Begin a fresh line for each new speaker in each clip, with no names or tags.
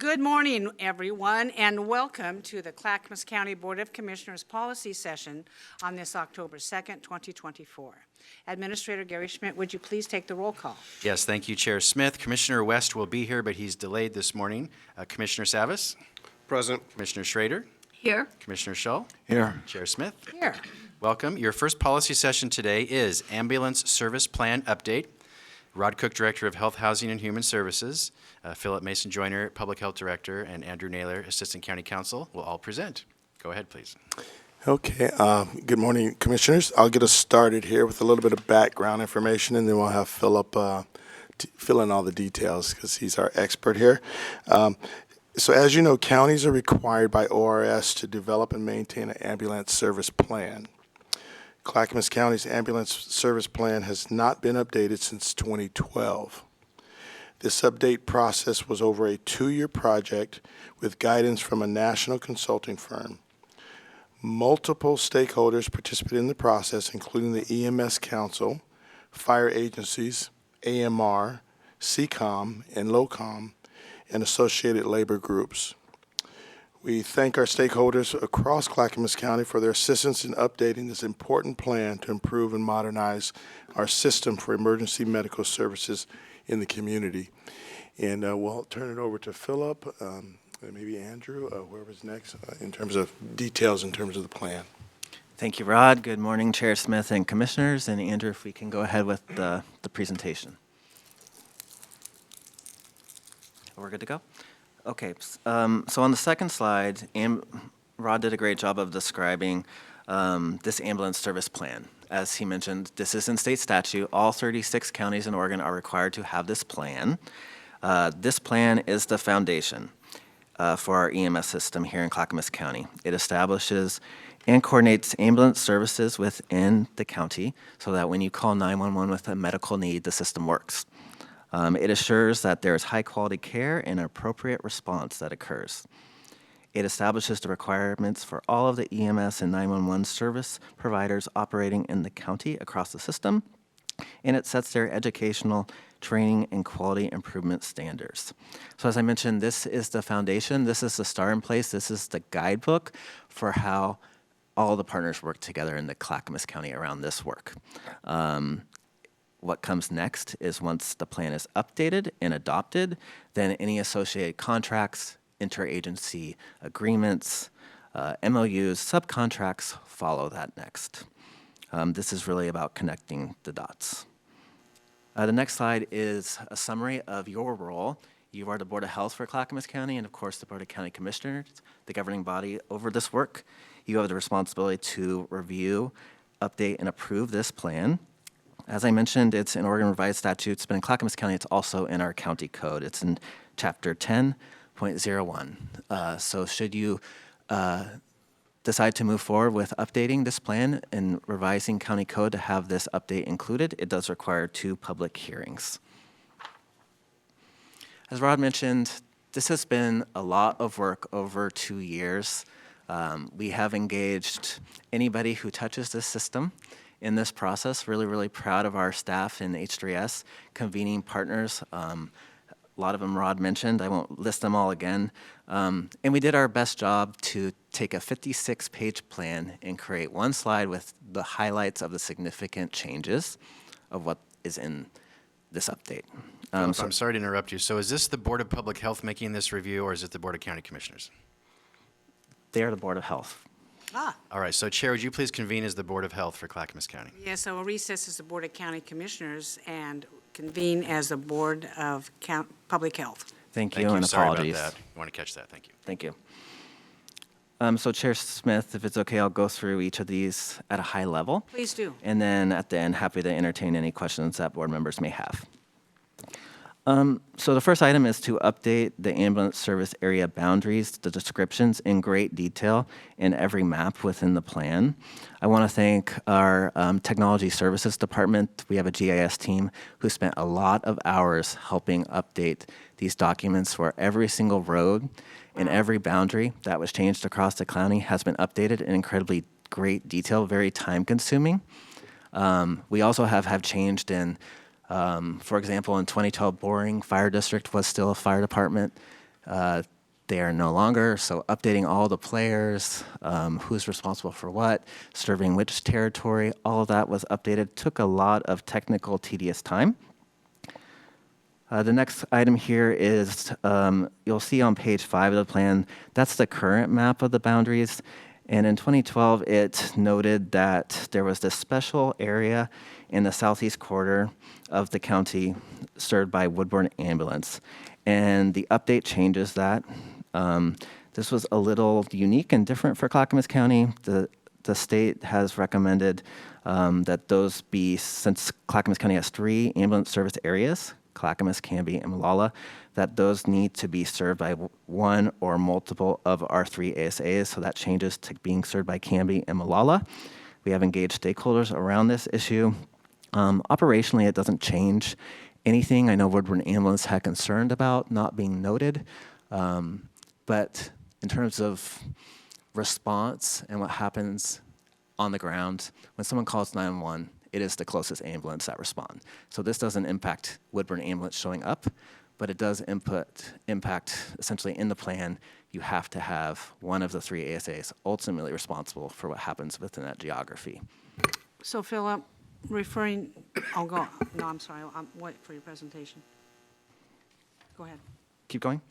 Good morning, everyone, and welcome to the Clackamas County Board of Commissioners Policy Session on this October 2nd, 2024. Administrator Gary Schmidt, would you please take the roll call?
Yes, thank you, Chair Smith. Commissioner West will be here, but he's delayed this morning. Commissioner Savas?
Present.
Commissioner Schrader?
Here.
Commissioner Shull?
Here.
Chair Smith?
Here.
Welcome. Your first policy session today is Ambulance Service Plan Update. Rod Cook, Director of Health, Housing, and Human Services, Philip Mason Joyner, Public Health Director, and Andrew Naylor, Assistant County Counsel, will all present. Go ahead, please.
Okay. Good morning, Commissioners. I'll get us started here with a little bit of background information, and then we'll have Philip fill in all the details because he's our expert here. So as you know, counties are required by ORS to develop and maintain an ambulance service plan. Clackamas County's ambulance service plan has not been updated since 2012. This update process was over a 2-year project with guidance from a national consulting firm. Multiple stakeholders participated in the process, including the EMS Council, fire agencies, AMR, CCOM, and LOCOM, and associated labor groups. We thank our stakeholders across Clackamas County for their assistance in updating this important plan to improve and modernize our system for emergency medical services in the community. And we'll turn it over to Philip, and maybe Andrew, whoever's next, in terms of details in terms of the plan.
Thank you, Rod. Good morning, Chair Smith and Commissioners. And Andrew, if we can go ahead with the presentation. We're good to go? Okay, so on the second slide, Rod did a great job of describing this ambulance service plan. As he mentioned, this is in state statute. All 36 counties in Oregon are required to have this plan. This plan is the foundation for our EMS system here in Clackamas County. It establishes and coordinates ambulance services within the county so that when you call 911 with a medical need, the system works. It assures that there is high-quality care and appropriate response that occurs. It establishes the requirements for all of the EMS and 911 service providers operating in the county across the system, and it sets their educational, training, and quality improvement standards. So as I mentioned, this is the foundation. This is the starting place. This is the guidebook for how all the partners work together in the Clackamas County around this work. What comes next is once the plan is updated and adopted, then any associated contracts, interagency agreements, MOUs, subcontracts follow that next. This is really about connecting the dots. The next slide is a summary of your role. You are the Board of Health for Clackamas County and, of course, the Board of County Commissioners, the governing body over this work. You have the responsibility to review, update, and approve this plan. As I mentioned, it's in Oregon Revised Statutes, but in Clackamas County, it's also in our county code. It's in Chapter 10.01. So should you decide to move forward with updating this plan and revising county code to have this update included, it does require 2 public hearings. As Rod mentioned, this has been a lot of work over 2 years. We have engaged anybody who touches this system in this process. Really, really proud of our staff in H3S, convening partners. A lot of them Rod mentioned. I won't list them all again. And we did our best job to take a 56-page plan and create one slide with the highlights of the significant changes of what is in this update.
Philip, I'm sorry to interrupt you. So is this the Board of Public Health making this review, or is it the Board of County Commissioners?
They are the Board of Health.
All right, so Chair, would you please convene as the Board of Health for Clackamas County?
Yes, so we'll recess as the Board of County Commissioners and convene as the Board of Public Health.
Thank you, and
Sorry
apologies.
about that. I want to catch that. Thank you.
Thank you. So Chair Smith, if it's okay, I'll go through each of these at a high level.
Please do.
And then at the end, happy to entertain any questions that board members may have. So the first item is to update the ambulance service area boundaries, the descriptions in great detail in every map within the plan. I want to thank our technology services department. We have a GIS team who spent a lot of hours helping update these documents for every single road and every boundary that was changed across the county has been updated in incredibly great detail, very time consuming. We also have changed in, for example, in 2012, Boring Fire District was still a fire department. They are no longer, so updating all the players, who's responsible for what, serving which territory, all of that was updated. Took a lot of technical, tedious time. The next item here is, you'll see on page 5 of the plan, that's the current map of the boundaries. And in 2012, it noted that there was this special area in the southeast quarter of the county served by Woodburn Ambulance. And the update changes that. This was a little unique and different for Clackamas County. The state has recommended that those be, since Clackamas County has 3 ambulance service areas, Clackamas, Canby, and Molalla, that those need to be served by one or multiple of our 3 ASAs, so that changes to being served by Canby and Molalla. We have engaged stakeholders around this issue. Operationally, it doesn't change anything. I know Woodburn Ambulance had concerned about not being noted, but in terms of response and what happens on the ground, when someone calls 911, it is the closest ambulance that respond. So this doesn't impact Woodburn Ambulance showing up, but it does impact essentially in the plan, you have to have one of the 3 ASAs ultimately responsible for what happens within that geography.
So Philip, I'm sorry, I'm waiting for your presentation. Go ahead.
Keep going?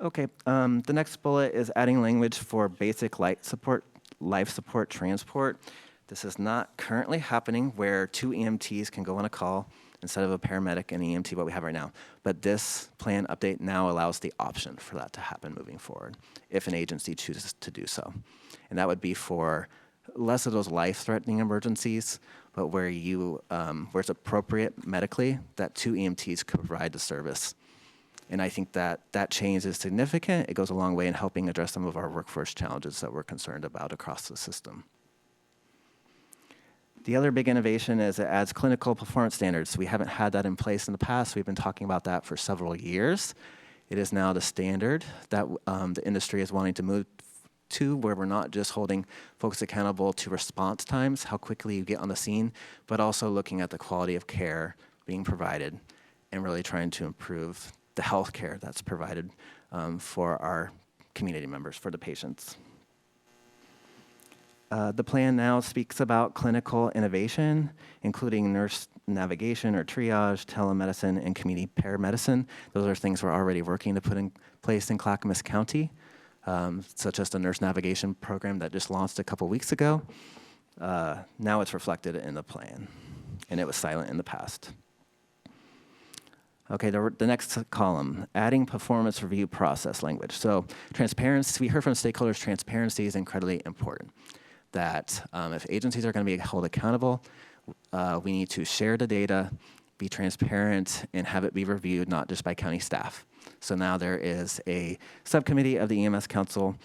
Okay, the next bullet is adding language for basic life support transport. This is not currently happening where 2 EMTs can go on a call instead of a paramedic and EMT, what we have right now. But this plan update now allows the option for that to happen moving forward if an agency chooses to do so. And that would be for less of those life-threatening emergencies, but where it's appropriate medically that 2 EMTs could provide the service. And I think that change is significant. It goes a long way in helping address some of our workforce challenges that we're concerned about across the system. The other big innovation is it adds clinical performance standards. We haven't had that in place in the past. We've been talking about that for several years. It is now the standard that the industry is wanting to move to, where we're not just holding folks accountable to response times, how quickly you get on the scene, but also looking at the quality of care being provided and really trying to improve the health care that's provided for our community members, for the patients. The plan now speaks about clinical innovation, including nurse navigation or triage, telemedicine, and community paramedicine. Those are things we're already working to put in place in Clackamas County, such as the nurse navigation program that just launched a couple weeks ago. Now it's reflected in the plan, and it was silent in the past. Okay, the next column, adding performance review process language. So transparency, we heard from stakeholders, transparency is incredibly important. That if agencies are going to be held accountable, we need to share the data, be transparent, and have it be reviewed not just by county staff. So now there is a subcommittee of the EMS Council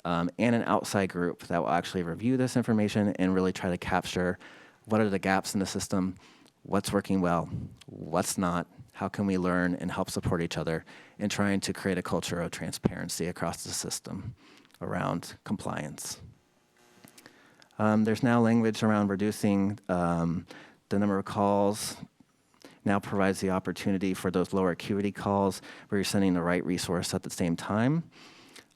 and an outside group that will actually review this information and really try to capture what are the gaps in the system, what's working well, what's not, how can we learn and help support each other in trying to create a culture of transparency across the system around compliance. There's now language around reducing the number of calls, now provides the opportunity for those lower acuity calls where you're sending the right resource at the same time.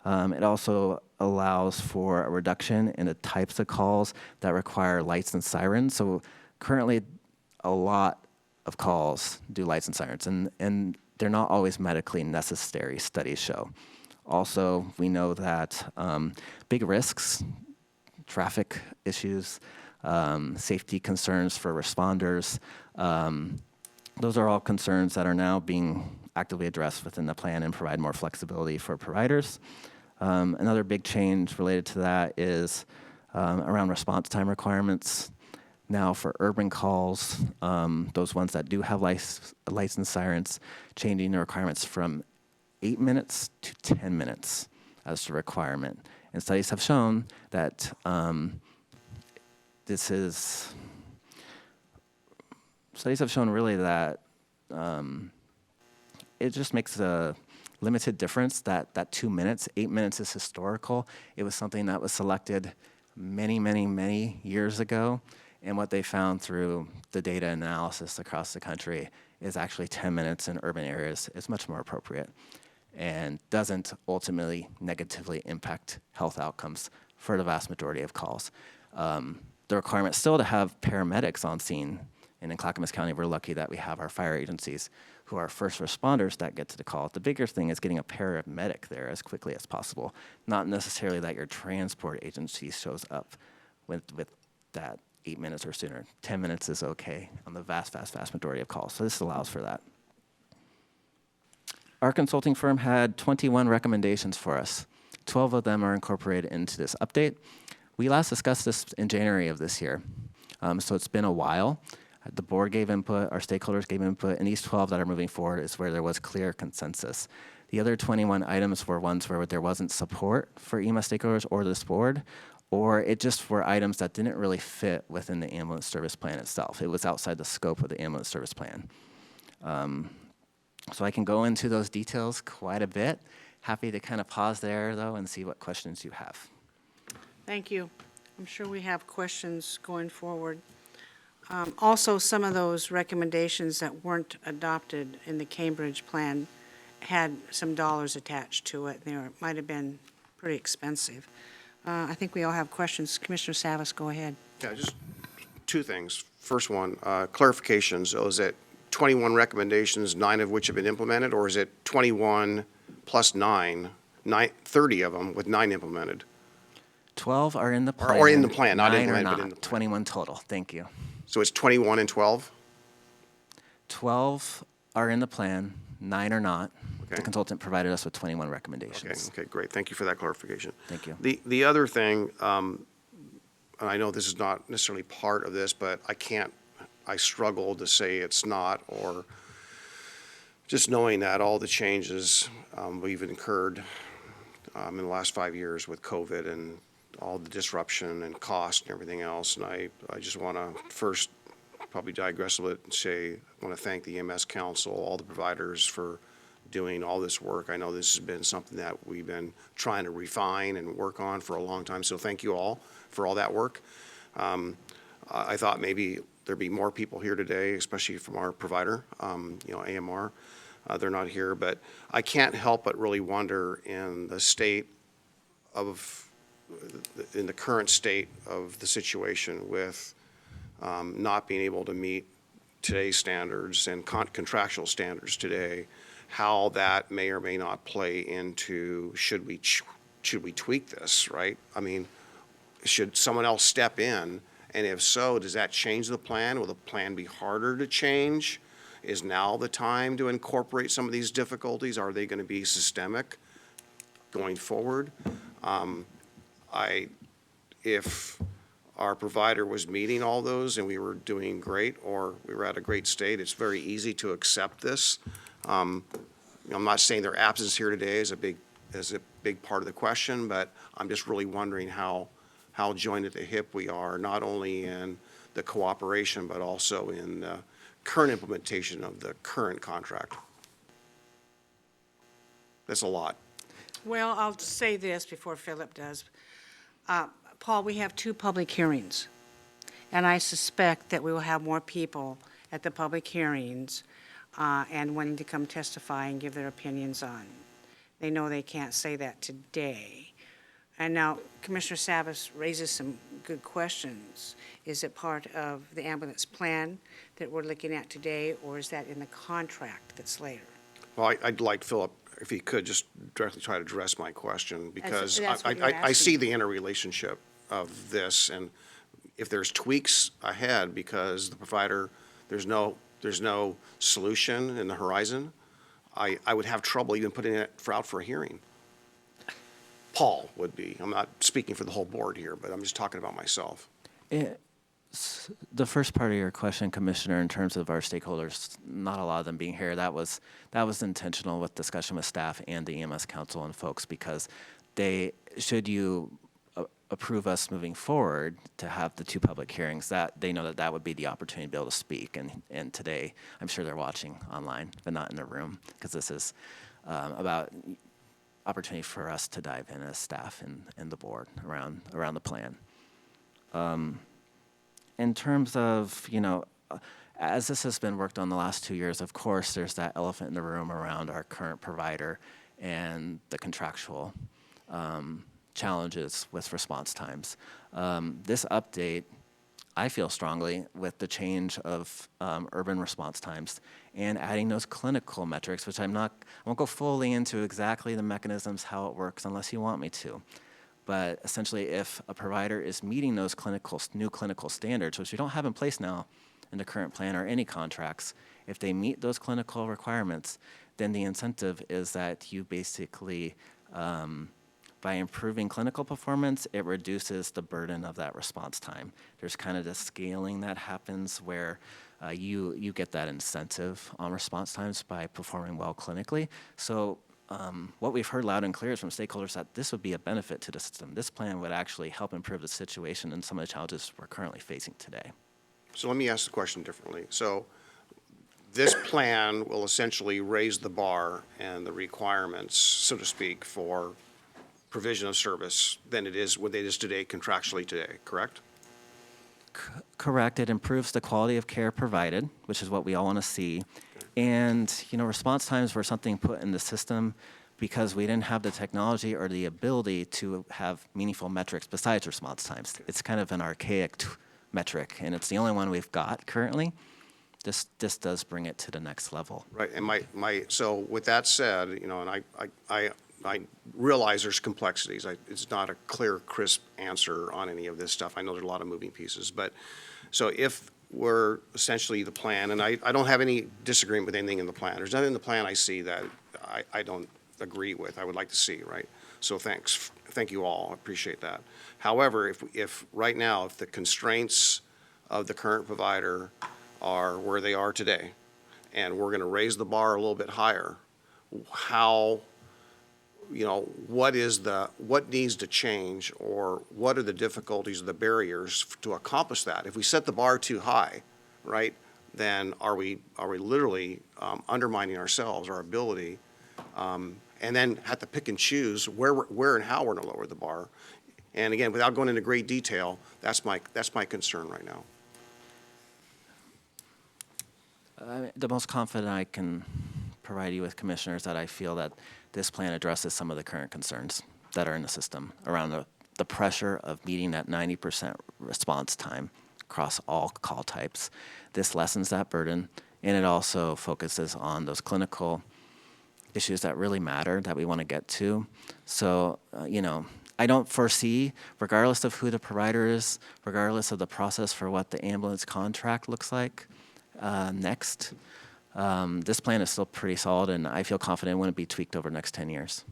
It also allows for a reduction in the types of calls that require lights and sirens. So currently, a lot of calls do lights and sirens, and they're not always medically necessary, studies show. Also, we know that big risks, traffic issues, safety concerns for responders, those are all concerns that are now being actively addressed within the plan and provide more flexibility for providers. Another big change related to that is around response time requirements. Now for urban calls, those ones that do have lights and sirens, changing the requirements from 8 minutes to 10 minutes as the requirement. And studies have shown that studies have shown really that it just makes a limited difference that 2 minutes. 8 minutes is historical. It was something that was selected many, many, many years ago. And what they found through the data analysis across the country is actually 10 minutes in urban areas is much more appropriate. and doesn't ultimately negatively impact health outcomes for the vast majority of calls. The requirement still to have paramedics on scene, and in Clackamas County, we're lucky that we have our fire agencies who are first responders that get to the call. The bigger thing is getting a paramedic there as quickly as possible, not necessarily that your transport agency shows up with that 8 minutes or sooner. 10 minutes is okay on the vast majority of calls, so this allows for that. Our consulting firm had 21 recommendations for us. 12 of them are incorporated into this update. We last discussed this in January of this year, so it's been a while. The board gave input, our stakeholders gave input, and these 12 that are moving forward is where there was clear consensus. The other 21 items were ones where there wasn't support for EMA stakeholders or this board, or it just were items that didn't really fit within the ambulance service plan itself. It was outside the scope of the ambulance service plan. So I can go into those details quite a bit. Happy to kind of pause there, though, and see what questions you have.
Thank you. I'm sure we have questions going forward. Also, some of those recommendations that weren't adopted in the Cambridge plan had some dollars attached to it. They might have been pretty expensive. I think we all have questions. Commissioner Savas, go ahead.
Yeah, just two things. First one, clarifications. So is it 21 recommendations, 9 of which have been implemented, or is it 21 plus 9, 30 of them with 9 implemented?
12 are in the plan.
Or in the plan, not
9
implemented,
are
but
not.
in the plan.
21 total. Thank you.
So it's 21 and 12?
12 are in the plan. 9 are not.
Okay.
The consultant provided us with 21 recommendations.
Okay, great. Thank you for that clarification.
Thank you.
The other thing, and I know this is not necessarily part of this, but I struggle to say it's not, or just knowing that all the changes we've incurred in the last 5 years with COVID and all the disruption and cost and everything else. And I just want to first probably digress a bit and say, I want to thank the EMS Council, all the providers for doing all this work. I know this has been something that we've been trying to refine and work on for a long time. So thank you all for all that work. I thought maybe there'd be more people here today, especially from our provider, AMR. They're not here, but I can't help but really wonder in the current state of the situation with not being able to meet today's standards and contractual standards today, how that may or may not play into should we tweak this, right? I mean, should someone else step in? And if so, does that change the plan? Will the plan be harder to change? Is now the time to incorporate some of these difficulties? Are they going to be systemic going forward? If our provider was meeting all those and we were doing great, or we were at a great state, it's very easy to accept this. I'm not saying their absence here today is a big part of the question, but I'm just really wondering how joined at the hip we are, not only in the cooperation, but also in the current implementation of the current contract. That's a lot.
Well, I'll say this before Philip does. Paul, we have 2 public hearings, and I suspect that we will have more people at the public hearings and wanting to come testify and give their opinions on. They know they can't say that today. And now Commissioner Savas raises some good questions. Is it part of the ambulance plan that we're looking at today, or is that in the contract that's later?
Well, I'd like Philip, if he could, just directly try to address my question, because
that's what you're
I see
asking.
the interrelationship of this, and if there's tweaks ahead because the provider, there's no solution in the horizon, I would have trouble even putting it out for a hearing. Paul would be. I'm not speaking for the whole board here, but I'm just talking about myself.
The first part of your question, Commissioner, in terms of our stakeholders, not a lot of them being here, that was intentional with discussion with staff and the EMS Council and folks, because should you approve us moving forward to have the 2 public hearings, that they know that would be the opportunity to be able to speak. And today, I'm sure they're watching online, but not in the room, because this is about opportunity for us to dive in as staff and the board around the plan. In terms of, as this has been worked on the last 2 years, of course, there's that elephant in the room around our current provider and the contractual challenges with response times. This update, I feel strongly, with the change of urban response times and adding those clinical metrics, which I won't go fully into exactly the mechanisms, how it works, unless you want me to. But essentially, if a provider is meeting those new clinical standards, which we don't have in place now in the current plan or any contracts, if they meet those clinical requirements, then the incentive is that you basically, by improving clinical performance, it reduces the burden of that response time. There's kind of this scaling that happens where you get that incentive on response times by performing well clinically. So what we've heard loud and clear is from stakeholders that this would be a benefit to the system. This plan would actually help improve the situation and some of the challenges we're currently facing today.
So let me ask the question differently. So this plan will essentially raise the bar and the requirements, so to speak, for provision of service than it is what it is today, contractually today, correct?
Correct. It improves the quality of care provided, which is what we all want to see. And, response times were something put in the system because we didn't have the technology or the ability to have meaningful metrics besides response times. It's kind of an archaic metric, and it's the only one we've got currently. This does bring it to the next level.
Right, and so with that said, and I realize there's complexities. It's not a clear, crisp answer on any of this stuff. I know there's a lot of moving pieces, but, so if we're essentially the plan, and I don't have any disagreement with anything in the plan. There's nothing in the plan I see that I don't agree with, I would like to see, right? So thanks, thank you all, I appreciate that. However, if right now, if the constraints of the current provider are where they are today, and we're gonna raise the bar a little bit higher, how, what needs to change, or what are the difficulties or the barriers to accomplish that? If we set the bar too high, right, then are we literally undermining ourselves, our ability, and then have to pick and choose where and how we're going to lower the bar? And again, without going into great detail, that's my concern right now.
The most confident I can provide you with, commissioners, that I feel that this plan addresses some of the current concerns that are in the system around the pressure of meeting that 90% response time across all call types. This lessens that burden, and it also focuses on those clinical issues that really matter that we want to get to. So, I don't foresee, regardless of who the provider is, regardless of the process for what the ambulance contract looks like next, this plan is still pretty solid, and I feel confident it wouldn't be tweaked over the next 10 years.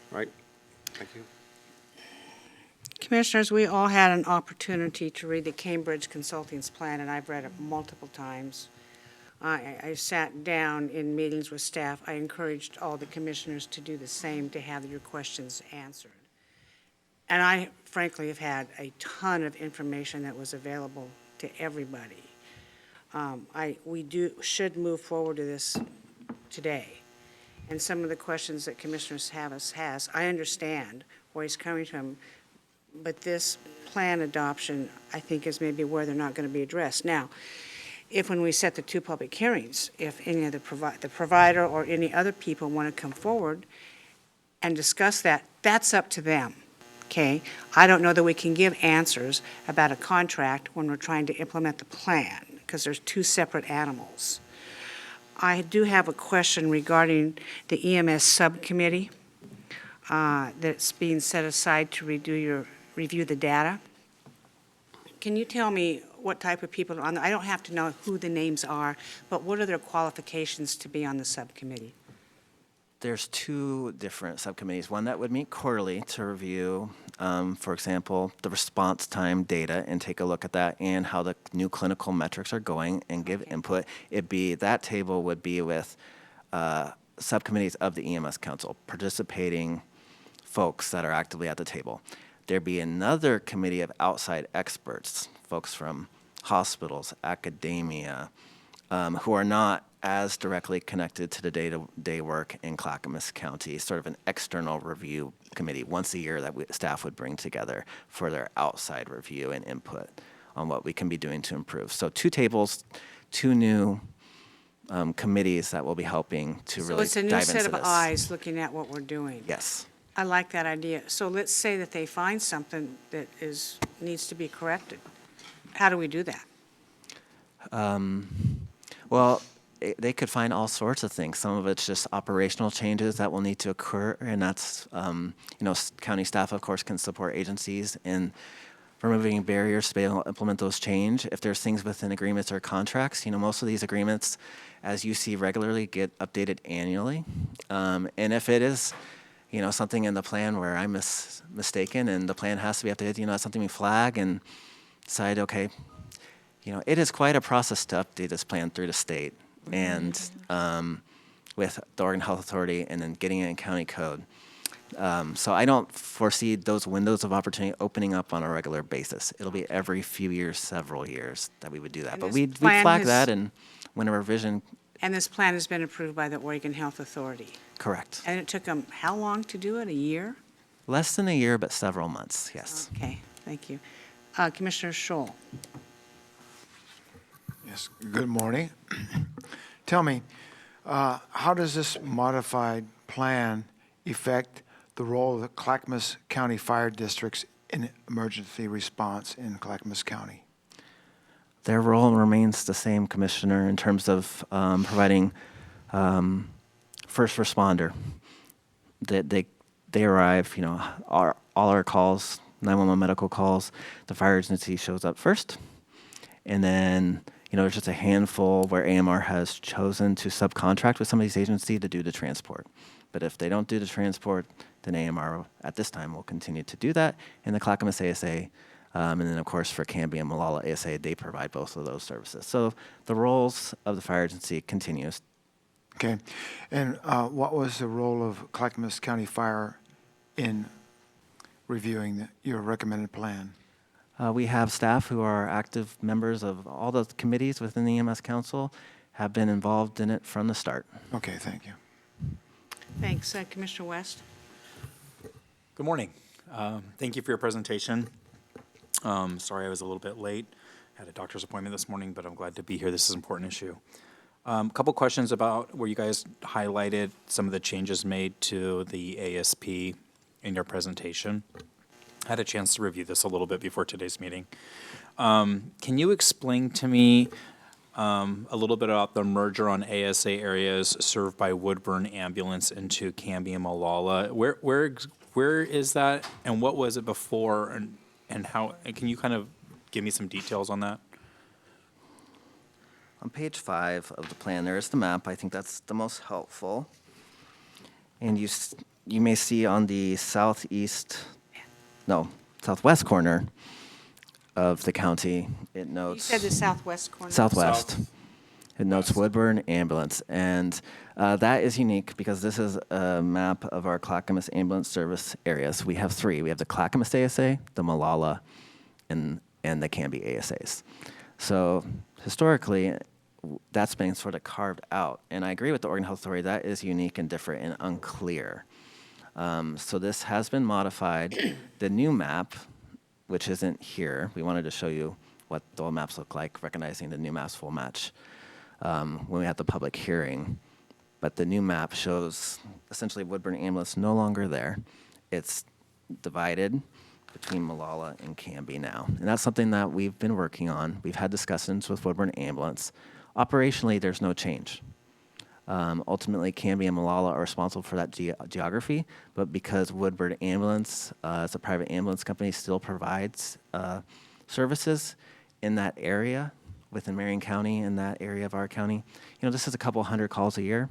Right? Thank you.
Commissioners, we all had an opportunity to read the Cambridge Consulting's plan, and I've read it multiple times. I sat down in meetings with staff. I encouraged all the commissioners to do the same, to have your questions answered. And I frankly have had a ton of information that was available to everybody. We should move forward to this today. And some of the questions that Commissioner Havas has, I understand where he's coming from, but this plan adoption, I think, is maybe where they're not going to be addressed. Now, if when we set the two public hearings, if any of the provider or any other people want to come forward and discuss that, that's up to them, okay? I don't know that we can give answers about a contract when we're trying to implement the plan, because there's two separate animals. I do have a question regarding the EMS subcommittee that's being set aside to review the data. Can you tell me what type of people are on there? I don't have to know who the names are, but what are their qualifications to be on the subcommittee?
There's two different subcommittees. One that would meet quarterly to review, for example, the response time data and take a look at that and how the new clinical metrics are going and give input. That table would be with subcommittees of the EMS Council, participating folks that are actively at the table. There'd be another committee of outside experts, folks from hospitals, academia, who are not as directly connected to the day-to-day work in Clackamas County, sort of an external review committee once a year that staff would bring together for their outside review and input on what we can be doing to improve. So two tables, two new committees that will be helping to
So
really
it's a new
dive
set
into
of
this.
eyes looking at what we're doing.
Yes.
I like that idea. So let's say that they find something that needs to be corrected. How do we do that?
Well, they could find all sorts of things. Some of it's just operational changes that will need to occur, and that's, county staff, of course, can support agencies in removing barriers to be able to implement those change. If there's things within agreements or contracts, most of these agreements, as you see regularly, get updated annually. And if it is, something in the plan where I'm mistaken and the plan has to be updated, that's something we flag and decide, okay, it is quite a process to update this plan through the state and with the Oregon Health Authority and then getting it in county code. So I don't foresee those windows of opportunity opening up on a regular basis. It'll be every few years, several years that we would do that.
And
But
this
we'd
plan
flag
has-
that and when a revision,
And this plan has been approved by the Oregon Health Authority.
correct.
And it took them how long to do it? A year?
Less than a year, but several months, yes.
Okay, thank you. Commissioner Scholl.
Yes, good morning. Tell me, how does this modified plan affect the role of the Clackamas County Fire Districts in emergency response in Clackamas County?
Their role remains the same, Commissioner, in terms of providing first responder. They arrive, all our calls, 911 medical calls, the fire agency shows up first. And then, there's just a handful where AMR has chosen to subcontract with some of these agencies to do the transport. But if they don't do the transport, then AMR at this time will continue to do that. And the Clackamas ASA, and then of course for Canby and Malala ASA, they provide both of those services. So the roles of the fire agency continues.
Okay, and what was the role of Clackamas County Fire in reviewing your recommended plan?
We have staff who are active members of all the committees within the EMS Council, have been involved in it from the start.
Okay, thank you.
Thanks. Commissioner West?
Good morning. Thank you for your presentation. Sorry I was a little bit late. Had a doctor's appointment this morning, but I'm glad to be here. This is an important issue. A couple questions about where you guys highlighted some of the changes made to the ASP in your presentation. I had a chance to review this a little bit before today's meeting. Can you explain to me a little bit about the merger on ASA areas served by Woodburn Ambulance into Canby and Malala? Where is that, and what was it before, and how? And can you kind of give me some details on that?
On page 5 of the plan, there is the map. I think that's the most helpful. And you may see on the southwest corner of the county, it
You
notes.
said the southwest corner?
Southwest. It notes Woodburn Ambulance. And that is unique because this is a map of our Clackamas ambulance service areas. We have 3. We have the Clackamas ASA, the Malala, and the Canby ASAs. So historically, that's been sort of carved out. And I agree with the Oregon Health Authority, that is unique and different and unclear. So this has been modified. The new map, which isn't here, we wanted to show you what the old maps look like, recognizing the new maps will match when we had the public hearing. But the new map shows essentially Woodburn Ambulance no longer there. It's divided between Malala and Canby now. And that's something that we've been working on. We've had discussions with Woodburn Ambulance. Operationally, there's no change. Ultimately, Canby and Malala are responsible for that geography, but because Woodburn Ambulance, as a private ambulance company, still provides services in that area within Marion County, in that area of our county, this is a couple hundred calls a year.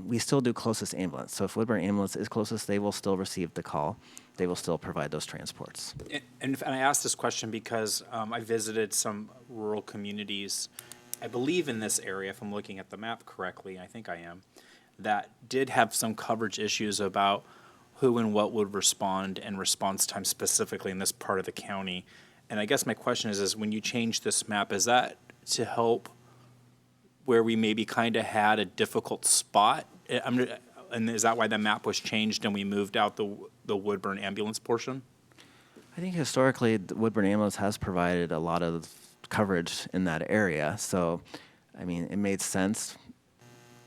We still do closest ambulance. So if Woodburn Ambulance is closest, they will still receive the call. They will still provide those transports.
And I asked this question because I visited some rural communities, I believe in this area, if I'm looking at the map correctly, I think I am, that did have some coverage issues about who and what would respond and response time specifically in this part of the county. And I guess my question is when you change this map, is that to help where we maybe kind of had a difficult spot? And is that why the map was changed and we moved out the Woodburn Ambulance portion?
I think historically, the Woodburn Ambulance has provided a lot of coverage in that area. So, it made sense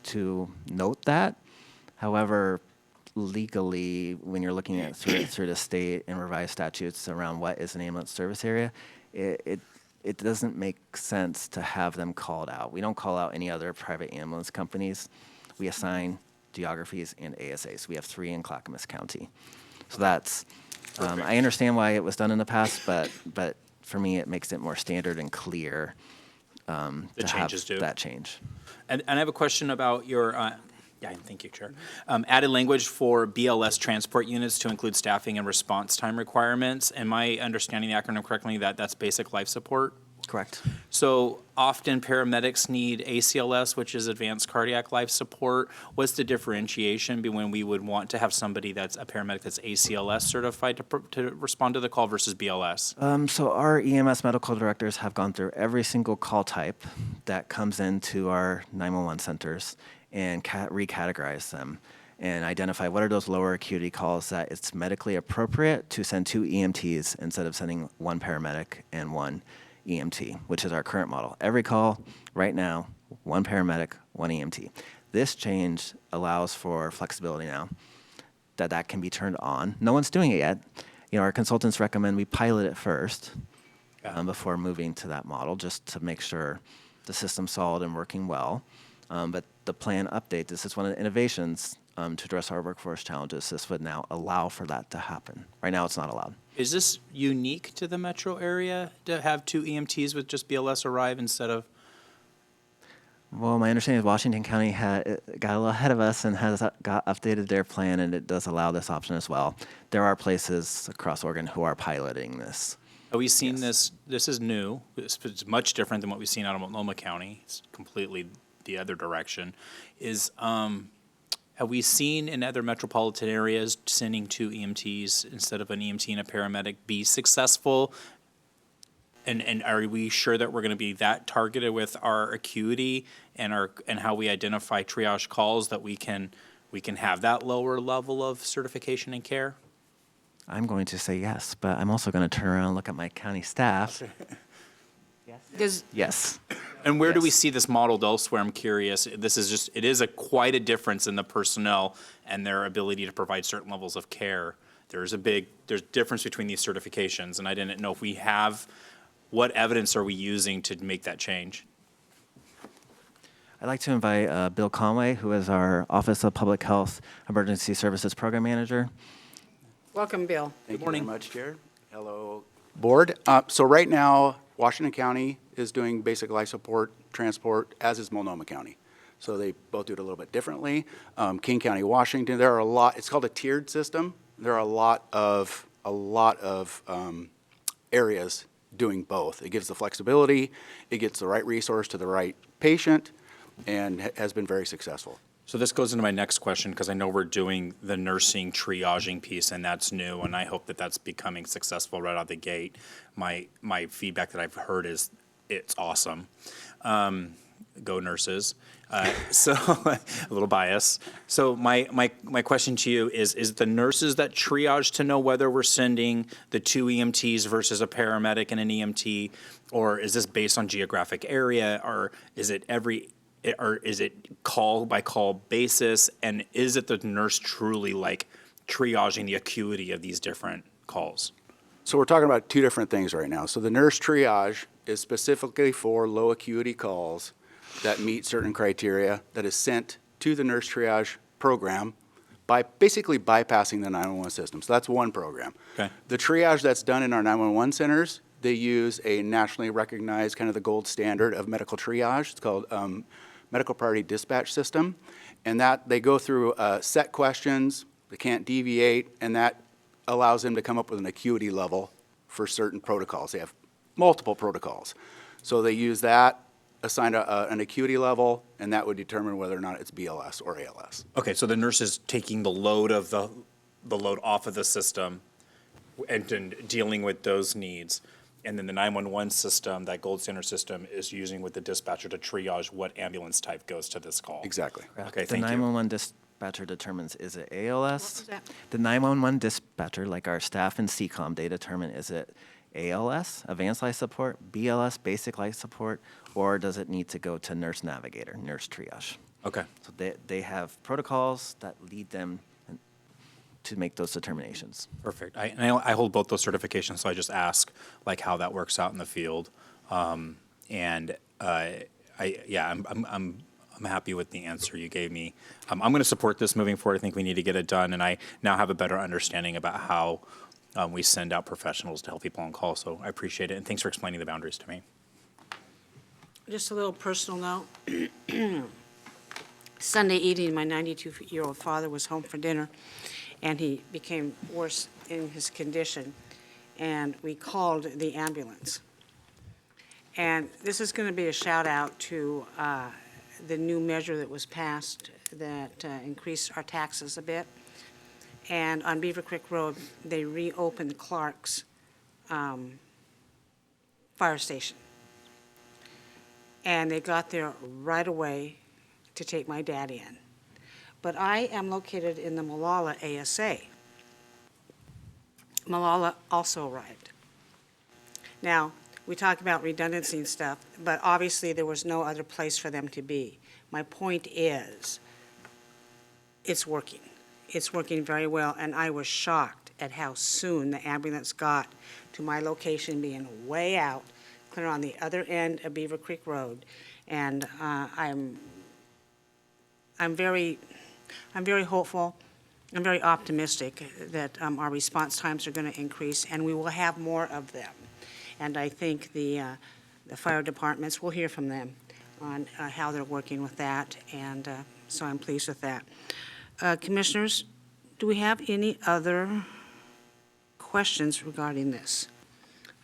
to note that. However, legally, when you're looking at through the state and revised statutes around what is an ambulance service area, it doesn't make sense to have them called out. We don't call out any other private ambulance companies. We assign geographies and ASAs. We have 3 in Clackamas County. So that's, I understand why it was done in the past, but for me, it makes it more standard and clear
The
to have
changes do.
that change.
And I have a question about your, thank you, Chair. Added language for BLS transport units to include staffing and response time requirements. Am I understanding the acronym correctly that that's basic life support?
Correct.
So often paramedics need ACLS, which is advanced cardiac life support. What's the differentiation between we would want to have somebody that's a paramedic that's ACLS certified to respond to the call versus BLS?
So our EMS medical directors have gone through every single call type that comes into our 911 centers and recategorize them and identify what are those lower acuity calls that it's medically appropriate to send 2 EMTs instead of sending 1 paramedic and 1 EMT, which is our current model. Every call right now, 1 paramedic, 1 EMT. This change allows for flexibility now that can be turned on. No one's doing it yet. Our consultants recommend we pilot it first before moving to that model, just to make sure the system's solid and working well. But the plan update, this is one of the innovations to address our workforce challenges. This would now allow for that to happen. Right now, it's not allowed.
Is this unique to the metro area to have 2 EMTs with just BLS arrive instead of?
Well, my understanding is Washington County got a little ahead of us and has got updated their plan, and it does allow this option as well. There are places across Oregon who are piloting this.
Have we seen this? This is new. It's much different than what we've seen out of Multnomah County. It's completely the other direction. Have we seen in other metropolitan areas sending 2 EMTs instead of an EMT and a paramedic be successful? And are we sure that we're going to be that targeted with our acuity and how we identify triage calls that we can have that lower level of certification and care?
I'm going to say yes, but I'm also going to turn around and look at my county staff. Yes.
And where do we
Yes.
see this modeled elsewhere? I'm curious. It is quite a difference in the personnel and their ability to provide certain levels of care. There's difference between these certifications, and I didn't know if we have, what evidence are we using to make that change?
I'd like to invite Bill Conway, who is our Office of Public Health Emergency Services Program Manager.
Welcome, Bill.
Thank you
morning.
very much, Chair. Hello, Board. So right now, Washington County is doing basic life support transport, as is Multnomah County. So they both do it a little bit differently. King County, Washington, there are a lot, it's called a tiered system. There are a lot of areas doing both. It gives the flexibility, it gets the right resource to the right patient, and has been very successful.
So this goes into my next question, because I know we're doing the nursing triaging piece, and that's new, and I hope that that's becoming successful right out the gate. My feedback that I've heard is it's awesome. Go nurses. So a little bias. So my question to you is the nurses that triage to know whether we're sending the 2 EMTs versus a paramedic and an EMT, or is this based on geographic area, or is it call by call basis, and is it the nurse truly triaging the acuity of these different calls?
So we're talking about 2 different things right now. So the nurse triage is specifically for low acuity calls that meet certain criteria, that is sent to the nurse triage program by basically bypassing the 911 system. So that's one program.
Okay.
The triage that's done in our 911 centers, they use a nationally recognized kind of the gold standard of medical triage. It's called medical priority dispatch system. And that they go through set questions, they can't deviate, and that allows them to come up with an acuity level for certain protocols. They have multiple protocols. So they use that, assign an acuity level, and that would determine whether or not it's BLS or ALS.
Okay, so the nurse is taking the load of the load off of the system and dealing with those needs. And then the 911 system, that gold standard system, is using with the dispatcher to triage what ambulance type goes to this call.
Exactly.
Okay,
The
thank you.
911 dispatcher determines, is it ALS?
What was that?
The 911 dispatcher, like our staff and CCOM, they determine, is it ALS, advanced life support, BLS, basic life support, or does it need to go to nurse navigator, nurse triage?
Okay.
So they have protocols that lead them to make those determinations.
Perfect. I hold both those certifications, so I just ask like how that works out in the field. I'm happy with the answer you gave me. I'm going to support this moving forward. I think we need to get it done, and I now have a better understanding about how we send out professionals to help people on call. So I appreciate it, and thanks for explaining the boundaries to me.
Just a little personal note. Sunday evening, my 92-year-old father was home for dinner, and he became worse in his condition, and we called the ambulance. And this is going to be a shout-out to the new measure that was passed that increased our taxes a bit. And on Beaver Creek Road, they reopened Clark's fire station. And they got there right away to take my dad in. But I am located in the Molalla ASA. Molalla also arrived. Now, we talk about redundancy and stuff, but obviously there was no other place for them to be. My point is, it's working. It's working very well, and I was shocked at how soon the ambulance got to my location, being way out, clear on the other end of Beaver Creek Road. And I'm very hopeful. I'm very optimistic that our response times are going to increase, and we will have more of them. And I think the fire departments, we'll hear from them on how they're working with that, and so I'm pleased with that. Commissioners, do we have any other questions regarding this?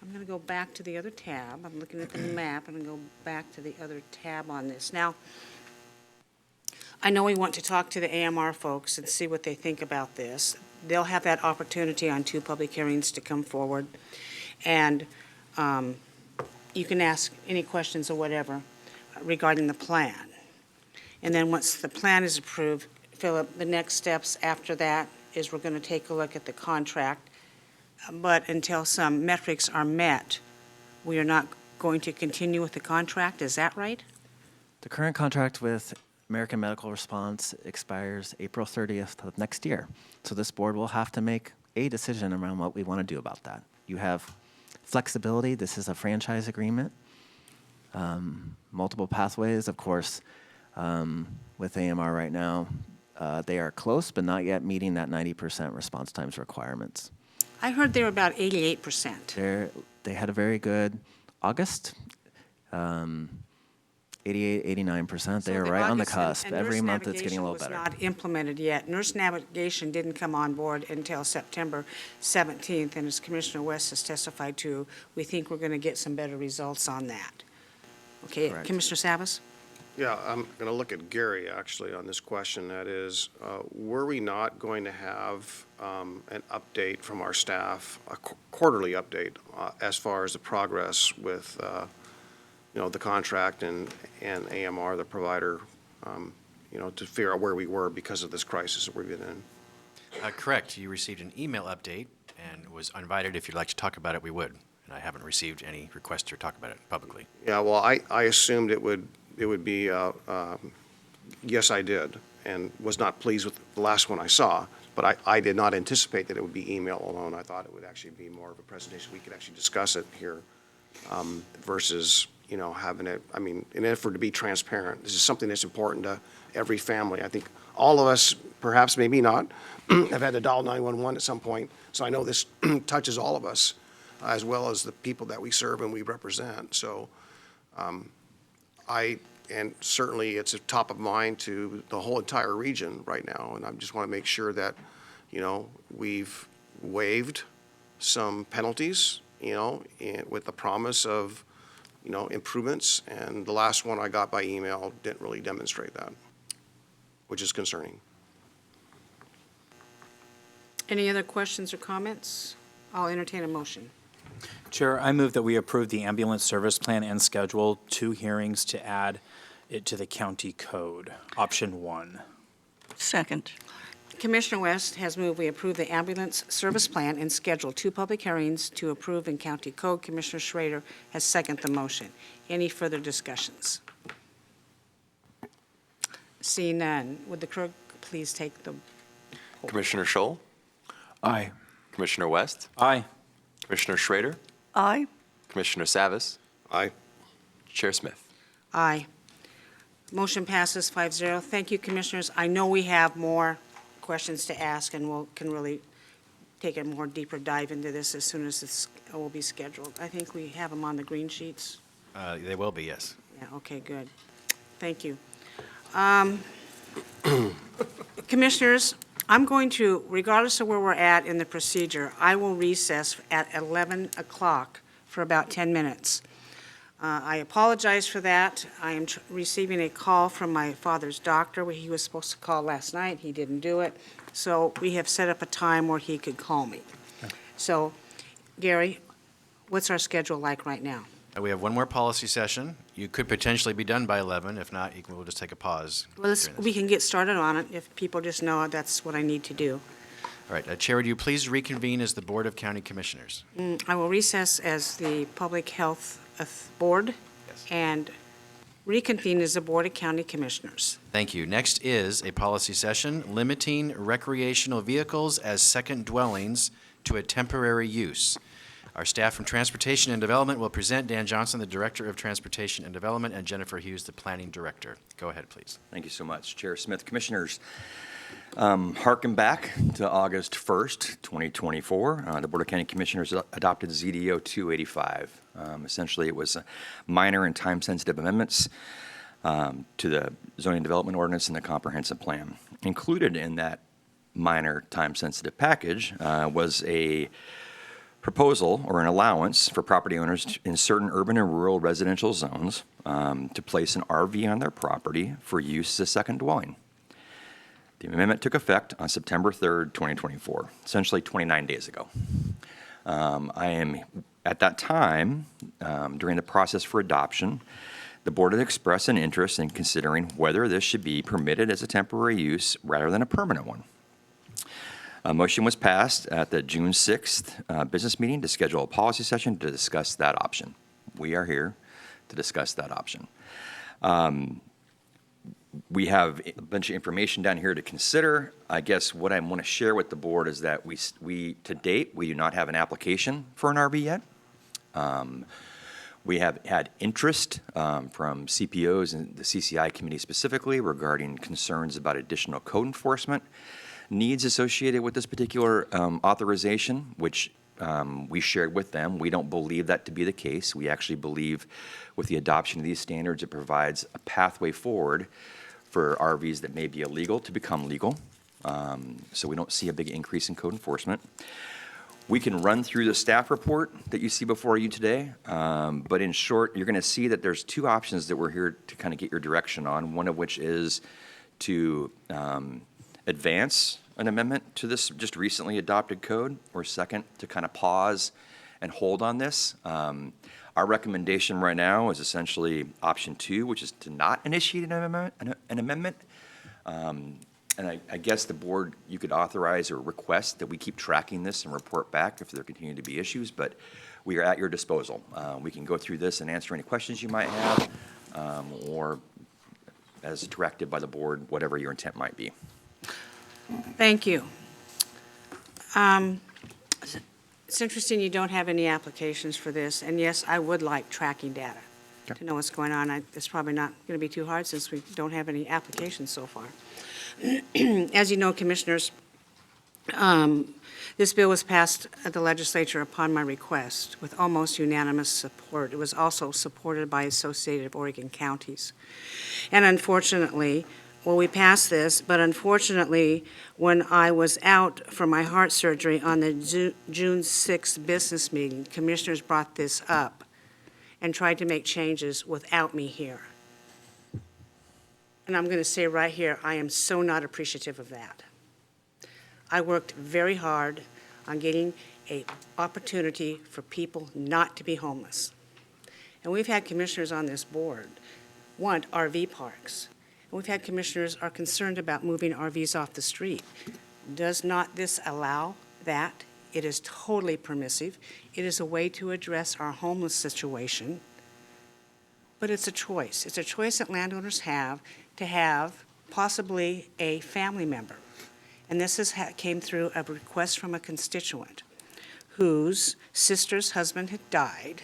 I'm going to go back to the other tab. I'm looking at the map. I'm going to go back to the other tab on this. Now, I know we want to talk to the AMR folks and see what they think about this. They'll have that opportunity on 2 public hearings to come forward, and you can ask any questions or whatever regarding the plan. And then once the plan is approved, Philip, the next steps after that is we're going to take a look at the contract. But until some metrics are met, we are not going to continue with the contract. Is that right?
The current contract with American Medical Response expires April 30th of next year. So this board will have to make a decision around what we want to do about that. You have flexibility. This is a franchise agreement. Multiple pathways, of course, with AMR right now. They are close, but not yet meeting that 90% response times requirements.
I heard they were about 88%.
They had a very good August, 88, 89%. They are right on the cusp. Every month it's getting a little better.
Nurse navigation was not implemented yet. Nurse navigation didn't come on board until September 17th, and as Commissioner West has testified to, we think we're going to get some better results on that. Okay,
Correct.
Commissioner Savas?
Yeah, I'm going to look at Gary, actually, on this question. That is, were we not going to have an update from our staff, a quarterly update, as far as the progress with, the contract and AMR, the provider, to figure out where we were because of this crisis that we've been in?
Correct. You received an email update and was invited. If you'd like to talk about it, we would. And I haven't received any request to talk about it publicly.
Yeah, well, I assumed it would be, yes, I did, and was not pleased with the last one I saw, but I did not anticipate that it would be email alone. I thought it would actually be more of a presentation. We could actually discuss it here versus, having it, in an effort to be transparent. This is something that's important to every family. I think all of us, perhaps maybe not, have had to dial 911 at some point, so I know this touches all of us, as well as the people that we serve and we represent. So and certainly it's a top of mind to the whole entire region right now, and I just want to make sure that, we've waived some penalties, with the promise of, improvements, and the last one I got by email didn't really demonstrate that, which is concerning.
Any other questions or comments? I'll entertain a motion.
Chair, I move that we approve the ambulance service plan and schedule 2 hearings to add it to the county code. Option 1.
Second.
Commissioner West has moved we approve the ambulance service plan and schedule 2 public hearings to approve in county code. Commissioner Schrader has seconded the motion. Any further discussions? Seeing none, would the clerk please take the,
Commissioner Scholl,
Aye.
Commissioner West,
Aye.
Commissioner Schrader,
Aye.
Commissioner Savas,
Aye.
Chair Smith.
aye. Motion passes 5-0. Thank you, Commissioners. I know we have more questions to ask, and can really take a more deeper dive into this as soon as it will be scheduled. I think we have them on the green sheets.
They will be, yes.
Yeah, okay, good. Thank you. Commissioners, I'm going to, regardless of where we're at in the procedure, I will recess at 11 o'clock for about 10 minutes. I apologize for that. I am receiving a call from my father's doctor. He was supposed to call last night. He didn't do it. So we have set up a time where he could call me. So, Gary, what's our schedule like right now?
We have one more policy session. You could potentially be done by 11. If not, we'll just take a pause.
Well,
during this.
we can get started on it if people just know that's what I need to do.
All right, Chair, would you please reconvene as the Board of County Commissioners?
I will recess as the Public Health Board
Yes.
and reconvene as the Board of County Commissioners.
Thank you. Next is a policy session limiting recreational vehicles as second dwellings to a temporary use. Our staff from Transportation and Development will present. Dan Johnson, the Director of Transportation and Development, and Jennifer Hughes, the Planning Director. Go ahead, please.
Thank you so much, Chair Smith. Commissioners, harken back to August 1st, 2024. The Board of County Commissioners adopted ZDO 285. Essentially, it was minor and time-sensitive amendments to the zoning development ordinance and the comprehensive plan. Included in that minor time-sensitive package was a proposal or an allowance for property owners in certain urban and rural residential zones to place an RV on their property for use as a second dwelling. The amendment took effect on September 3rd, 2024, essentially 29 days ago. I am, at that time, during the process for adoption, the board had expressed an interest in considering whether this should be permitted as a temporary use rather than a permanent one. A motion was passed at the June 6th business meeting to schedule a policy session to discuss that option. We are here to discuss that option. We have a bunch of information down here to consider. I guess what I want to share with the board is that we to date, we do not have an application for an RV yet. We have had interest from CPOs and the CCI committee specifically regarding concerns about additional code enforcement needs associated with this particular authorization, which we shared with them. We don't believe that to be the case. We actually believe with the adoption of these standards, it provides a pathway forward for RVs that may be illegal to become legal. So we don't see a big increase in code enforcement. We can run through the staff report that you see before you today, but in short, you're going to see that there's two options that we're here to kind of get your direction on, one of which is to advance an amendment to this just recently adopted code, or second, to kind of pause and hold on this. Our recommendation right now is essentially option 2, which is to not initiate an amendment. And I guess the board, you could authorize or request that we keep tracking this and report back if there continue to be issues, but we are at your disposal. We can go through this and answer any questions you might have, or as directed by the board, whatever your intent might be.
Thank you. It's interesting you don't have any applications for this, and yes, I would like tracking data to know what's going on. It's probably not going to be too hard since we don't have any applications so far. As you know, Commissioners, this bill was passed at the legislature upon my request with almost unanimous support. It was also supported by Associated Oregon Counties. And unfortunately, well, we passed this, but unfortunately, when I was out for my heart surgery on the June 6th business meeting, commissioners brought this up and tried to make changes without me here. And I'm going to say right here, I am so not appreciative of that. I worked very hard on getting an opportunity for people not to be homeless. And we've had commissioners on this board want RV parks. We've had commissioners are concerned about moving RVs off the street. Does not this allow that? It is totally permissive. It is a way to address our homeless situation. But it's a choice. It's a choice that landowners have to have possibly a family member. And this came through a request from a constituent whose sister's husband had died.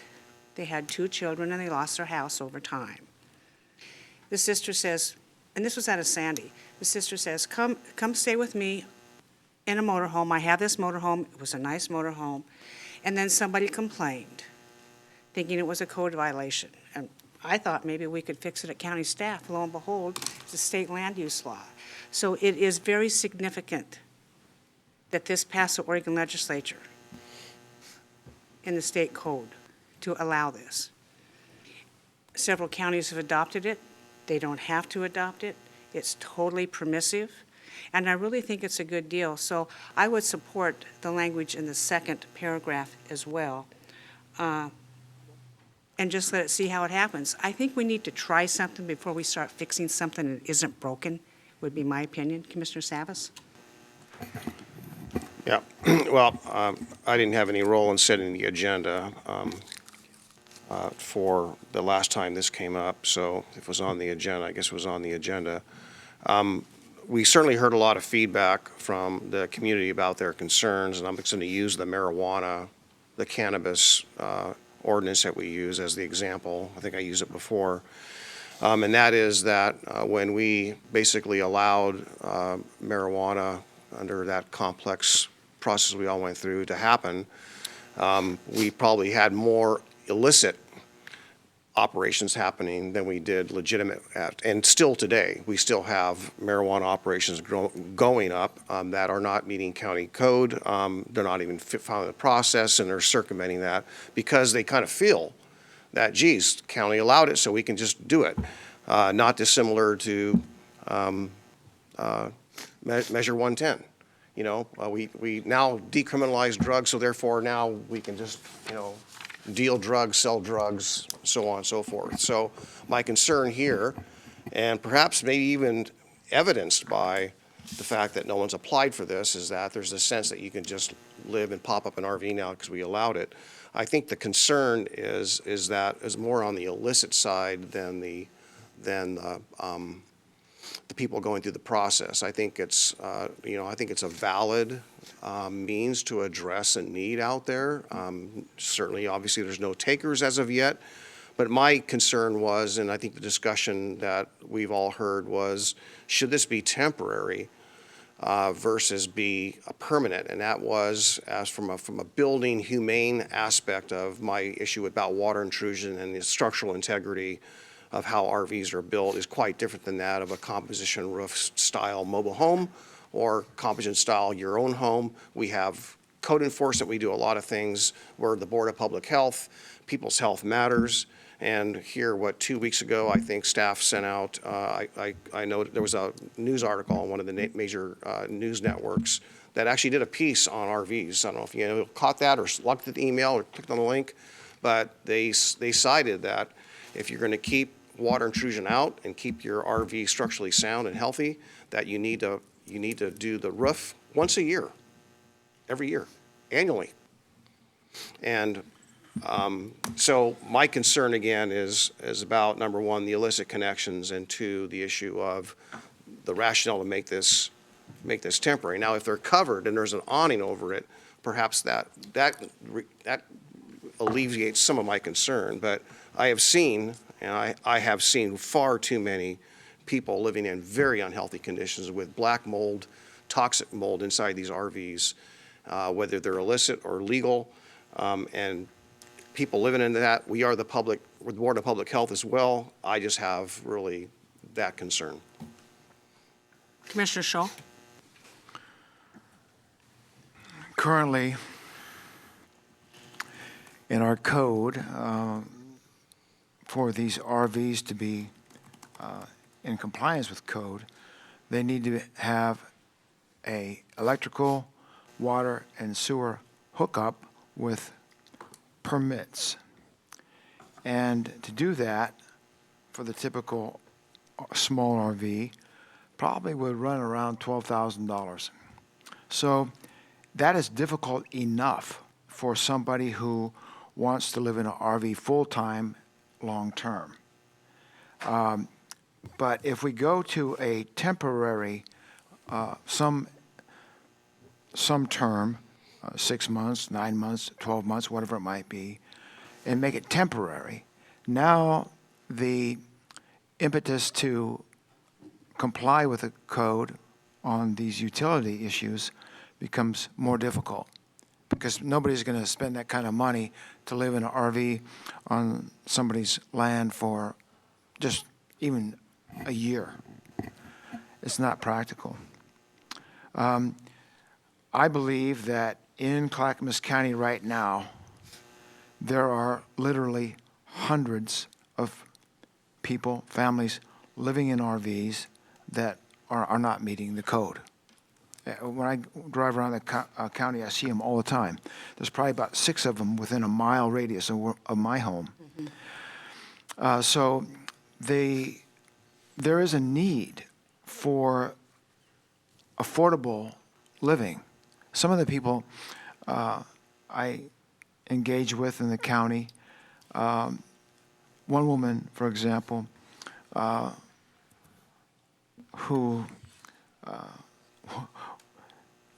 They had 2 children and they lost their house over time. The sister says, and this was out of Sandy, the sister says, come stay with me in a motorhome. I have this motorhome. It was a nice motorhome. And then somebody complained, thinking it was a code violation. And I thought maybe we could fix it at county staff. Lo and behold, it's a state land use law. So it is very significant that this passed the Oregon legislature in the state code to allow this. Several counties have adopted it. They don't have to adopt it. It's totally permissive. And I really think it's a good deal. So I would support the language in the second paragraph as well. And just let it see how it happens. I think we need to try something before we start fixing something that isn't broken, would be my opinion. Commissioner Savas?
Yeah, well, I didn't have any role in setting the agenda for the last time this came up, so if it was on the agenda, I guess it was on the agenda. We certainly heard a lot of feedback from the community about their concerns, and I'm just going to use the marijuana, the cannabis ordinance that we use as the example. I think I used it before. And that is that when we basically allowed marijuana under that complex process we all went through to happen, we probably had more illicit operations happening than we did legitimate at. And still today, we still have marijuana operations going up that are not meeting county code. They're not even following the process, and they're circumventing that because they kind of feel that, geez, county allowed it, so we can just do it. Not dissimilar to Measure 110. You know, we now decriminalize drugs, so therefore now we can just, deal drugs, sell drugs, so on and so forth. So my concern here, and perhaps maybe even evidenced by the fact that no one's applied for this, is that there's a sense that you can just live and pop up an RV now because we allowed it. I think the concern is more on the illicit side than the people going through the process. I think it's a valid means to address a need out there. Certainly, obviously, there's no takers as of yet. But my concern was, and I think the discussion that we've all heard was, should this be temporary versus be a permanent? And that was, as from a building humane aspect of my issue about water intrusion and the structural integrity of how RVs are built is quite different than that of a composition roof style mobile home or composition style your own home. We have code enforcement. We do a lot of things where the Board of Public Health, people's health matters. And here, 2 weeks ago, I think staff sent out, I know there was a news article on one of the major news networks that actually did a piece on RVs. I don't know if you caught that or looked at the email or clicked on the link, but they cited that if you're going to keep water intrusion out and keep your RV structurally sound and healthy, that you need to do the roof once a year, every year, annually. And so my concern again is about, number one, the illicit connections, and two, the issue of the rationale to make this temporary. Now, if they're covered and there's an awning over it, perhaps that alleviates some of my concern. But I have seen far too many people living in very unhealthy conditions with black mold, toxic mold inside these RVs, whether they're illicit or legal, and people living in that. We are the Board of Public Health as well. I just have really that concern.
Commissioner Shaw?
Currently, in our code, for these RVs to be in compliance with code, they need to have a electrical, water, and sewer hookup with permits. And to do that, for the typical small RV, probably would run around $12,000. So that is difficult enough for somebody who wants to live in an RV full-time, long-term. But if we go to a temporary, some term, 6 months, 9 months, 12 months, whatever it might be, and make it temporary, now the impetus to comply with the code on these utility issues becomes more difficult, because nobody's going to spend that kind of money to live in an RV on somebody's land for just even a year. It's not practical. I believe that in Clackamas County right now, there are literally hundreds of people, families, living in RVs that are not meeting the code. When I drive around the county, I see them all the time. There's probably about 6 of them within a mile radius of my home. So there is a need for affordable living. Some of the people I engage with in the county, one woman, for example, who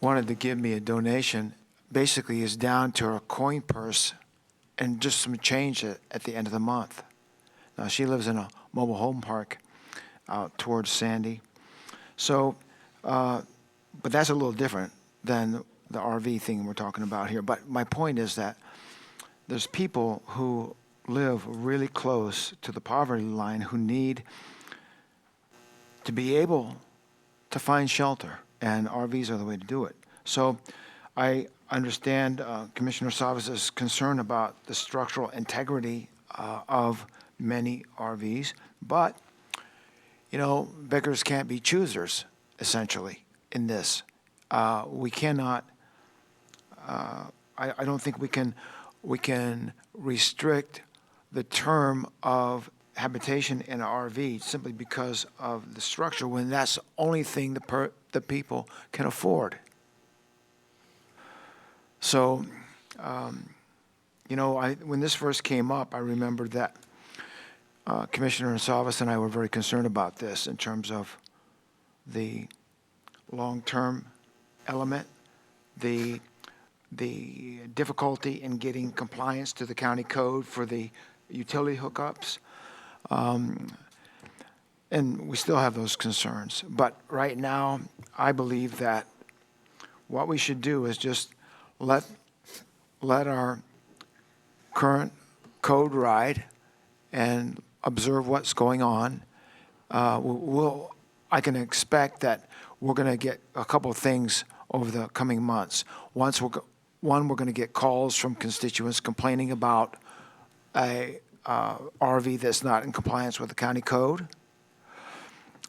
wanted to give me a donation, basically is down to her coin purse and just some change at the end of the month. Now, she lives in a mobile home park out towards Sandy. So, but that's a little different than the RV thing we're talking about here. But my point is that there's people who live really close to the poverty line who need to be able to find shelter, and RVs are the way to do it. So I understand Commissioner Savas' concern about the structural integrity of many RVs, but, you know, beggars can't be choosers, essentially, in this. We cannot, I don't think we can restrict the term of habitation in an RV simply because of the structure, when that's the only thing the people can afford. So, you know, when this first came up, I remember that Commissioner Savas and I were very concerned about this in terms of the long-term element, the difficulty in getting compliance to the county code for the utility hookups. And we still have those concerns. But right now, I believe that what we should do is just let our current code ride and observe what's going on. I can expect that we're going to get a couple of things over the coming months. One, we're going to get calls from constituents complaining about a RV that's not in compliance with the county code.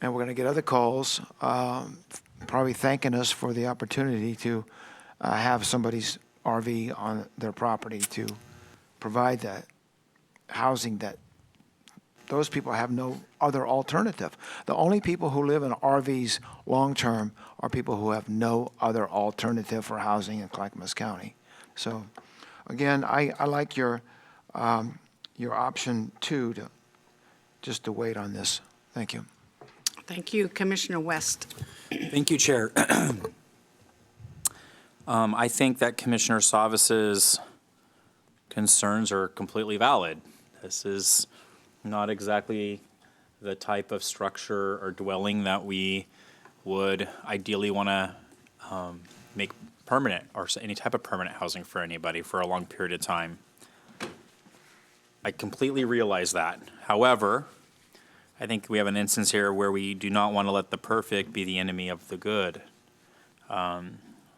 And we're going to get other calls probably thanking us for the opportunity to have somebody's RV on their property to provide that housing that those people have no other alternative. The only people who live in RVs long-term are people who have no other alternative for housing in Clackamas County. So, again, I like your option 2 to wait on this. Thank you.
Thank you. Commissioner West.
Thank you, Chair. I think that Commissioner Savas's concerns are completely valid. This is not exactly the type of structure or dwelling that we would ideally want to make permanent, or any type of permanent housing for anybody for a long period of time. I completely realize that. However, I think we have an instance here where we do not want to let the perfect be the enemy of the good.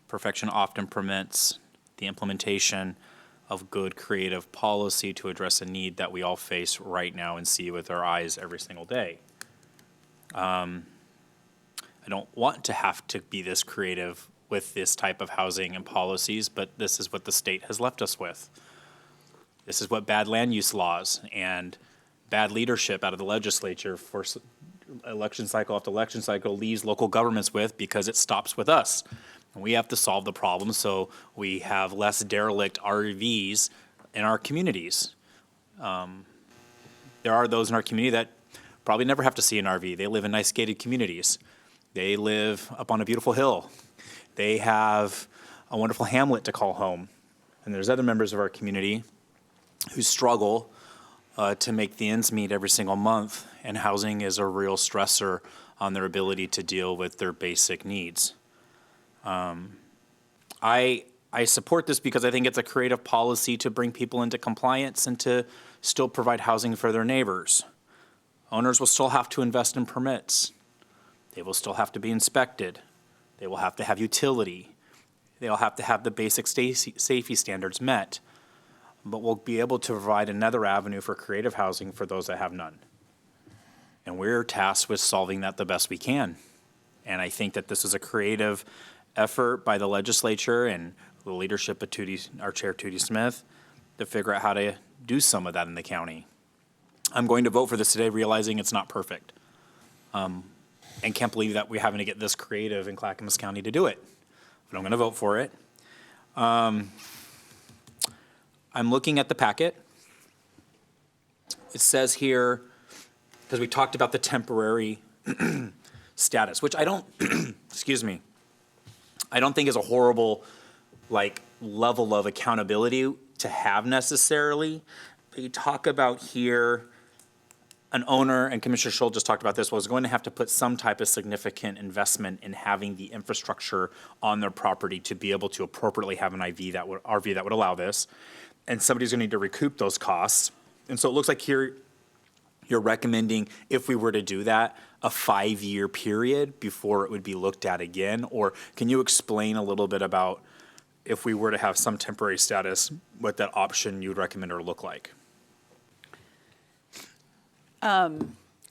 Perfection often prevents the implementation of good creative policy to address a need that we all face right now and see with our eyes every single day. I don't want to have to be this creative with this type of housing and policies, but this is what the state has left us with. This is what bad land use laws and bad leadership out of the legislature for election cycle after election cycle leaves local governments with, because it stops with us. And we have to solve the problem so we have less derelict RVs in our communities. There are those in our community that probably never have to see an RV. They live in nice gated communities. They live up on a beautiful hill. They have a wonderful hamlet to call home. And there's other members of our community who struggle to make the ends meet every single month, and housing is a real stressor on their ability to deal with their basic needs. I support this because I think it's a creative policy to bring people into compliance and to still provide housing for their neighbors. Owners will still have to invest in permits. They will still have to be inspected. They will have to have utility. They'll have to have the basic safety standards met. But we'll be able to provide another avenue for creative housing for those that have none. And we're tasked with solving that the best we can. And I think that this is a creative effort by the legislature and the leadership of our Chair Tootie Smith to figure out how to do some of that in the county. I'm going to vote for this today, realizing it's not perfect. And can't believe that we're having to get this creative in Clackamas County to do it. But I'm going to vote for it. I'm looking at the packet. It says here, because we talked about the temporary status, which I don't, excuse me, I don't think is a horrible level of accountability to have necessarily. But you talk about here, an owner, and Commissioner Schultz just talked about this, was going to have to put some type of significant investment in having the infrastructure on their property to be able to appropriately have an RV that would allow this. And somebody's going to need to recoup those costs. And so it looks like here you're recommending, if we were to do that, a 5-year period before it would be looked at again? Or can you explain a little bit about, if we were to have some temporary status, what that option you would recommend or look like?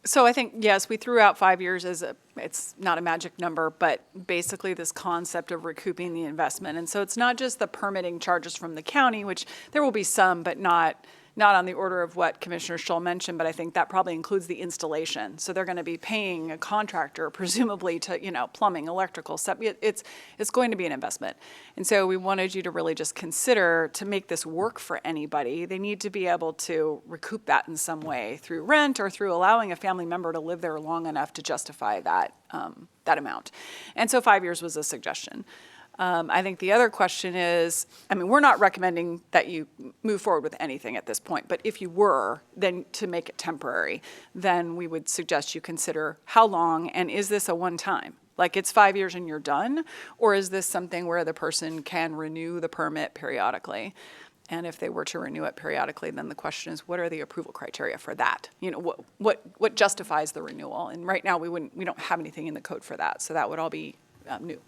So I think, yes, we threw out 5 years it's not a magic number, but basically this concept of recouping the investment. And so it's not just the permitting charges from the county, which there will be some, but not on the order of what Commissioner Schull mentioned, but I think that probably includes the installation. So they're going to be paying a contractor, presumably, to, plumbing, electrical stuff. It's going to be an investment. And so we wanted you to really just consider, to make this work for anybody, they need to be able to recoup that in some way through rent or through allowing a family member to live there long enough to justify that amount. And so 5 years was a suggestion. I think the other question is, we're not recommending that you move forward with anything at this point, but if you were, then to make it temporary, then we would suggest you consider how long, and is this a one-time? Like it's 5 years and you're done? Or is this something where the person can renew the permit periodically? And if they were to renew it periodically, then the question is, what are the approval criteria for that? What justifies the renewal? And right now, we don't have anything in the code for that, so that would all be new.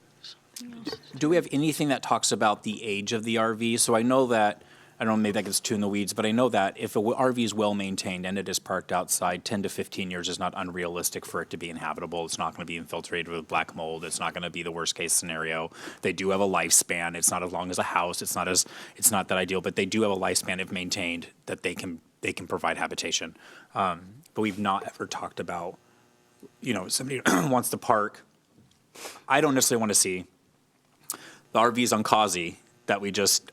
Do we have anything that talks about the age of the RV? So I know that, I don't know, maybe that gets too in the weeds, but I know that if a RV is well-maintained and it is parked outside, 10 to 15 years is not unrealistic for it to be inhabitable. It's not going to be infiltrated with black mold. It's not going to be the worst-case scenario. They do have a lifespan. It's not as long as a house. It's not that ideal, but they do have a lifespan if maintained that they can provide habitation. But we've not ever talked about, somebody wants to park. I don't necessarily want to see the RVs on Causey that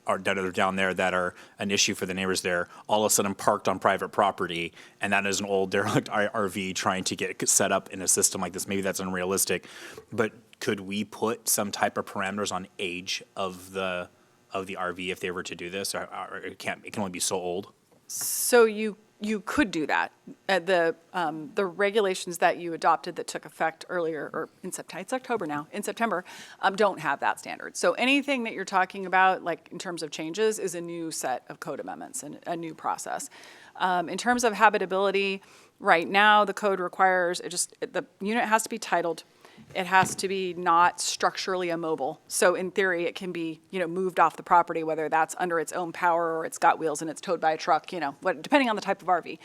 are down there that are an issue for the neighbors there, all of a sudden parked on private property, and that is an old derelict RV trying to get set up in a system like this. Maybe that's unrealistic, but could we put some type of parameters on age of the RV if they were to do this, or it can only be so old?
So you could do that. The regulations that you adopted that took effect earlier, or in September, it's October now, in September, don't have that standard. So anything that you're talking about, like in terms of changes, is a new set of code amendments and a new process. In terms of habitability, right now the code requires, the unit has to be titled. It has to be not structurally immobile. So in theory, it can be, moved off the property, whether that's under its own power or it's got wheels and it's towed by a truck, depending on the type of RV.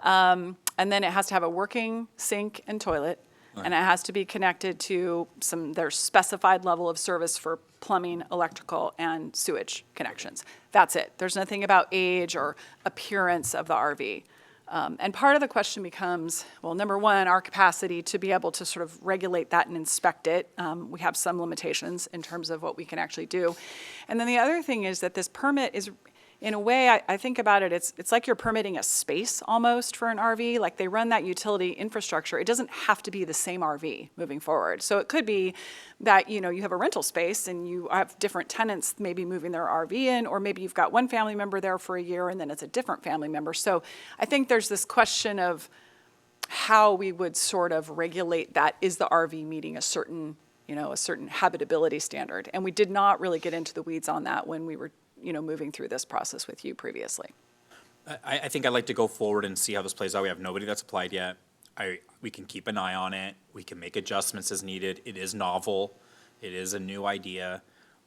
And then it has to have a working sink and toilet, and it has to be connected to their specified level of service for plumbing, electrical, and sewage connections. That's it. There's nothing about age or appearance of the RV. And part of the question becomes, well, number one, our capacity to be able to sort of regulate that and inspect it. We have some limitations in terms of what we can actually do. And then the other thing is that this permit in a way, I think about it, it's like you're permitting a space almost for an RV. Like they run that utility infrastructure. It doesn't have to be the same RV moving forward. So it could be that, you have a rental space and you have different tenants maybe moving their RV in, or maybe you've got one family member there for a year and then it's a different family member. So I think there's this question of how we would sort of regulate that. Is the RV meeting a certain habitability standard? And we did not really get into the weeds on that when we were moving through this process with you previously.
I think I'd like to go forward and see how this plays out. We have nobody that's applied yet. We can keep an eye on it. We can make adjustments as needed. It is novel. It is a new idea.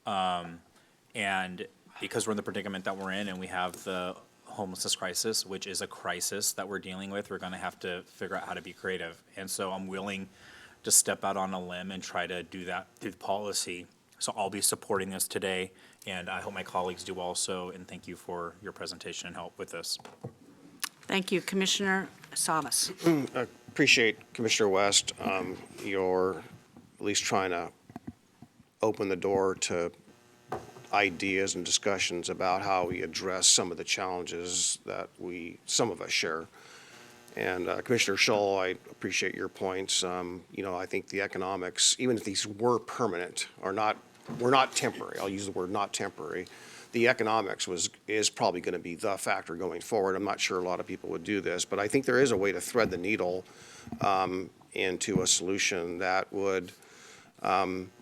And because we're in the predicament that we're in and we have the homelessness crisis, which is a crisis that we're dealing with, we're going to have to figure out how to be creative. And so I'm willing to step out on a limb and try to do that through the policy. So I'll be supporting this today, and I hope my colleagues do also, and thank you for your presentation and help with this.
Thank you. Commissioner Savas.
Appreciate, Commissioner West, your at least trying to open the door to ideas and discussions about how we address some of the challenges that some of us share. And Commissioner Scholl, I appreciate your points. I think the economics, even if these were permanent, were not temporary. I'll use the word not temporary. The economics is probably going to be the factor going forward. I'm not sure a lot of people would do this, but I think there is a way to thread the needle into a solution that would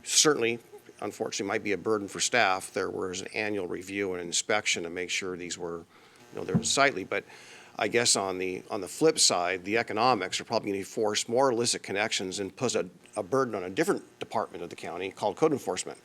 certainly, unfortunately, might be a burden for staff. There was an annual review and inspection to make sure these were, they're sightly. But I guess on the flip side, the economics are probably going to force more illicit connections and put a burden on a different department of the county called code enforcement,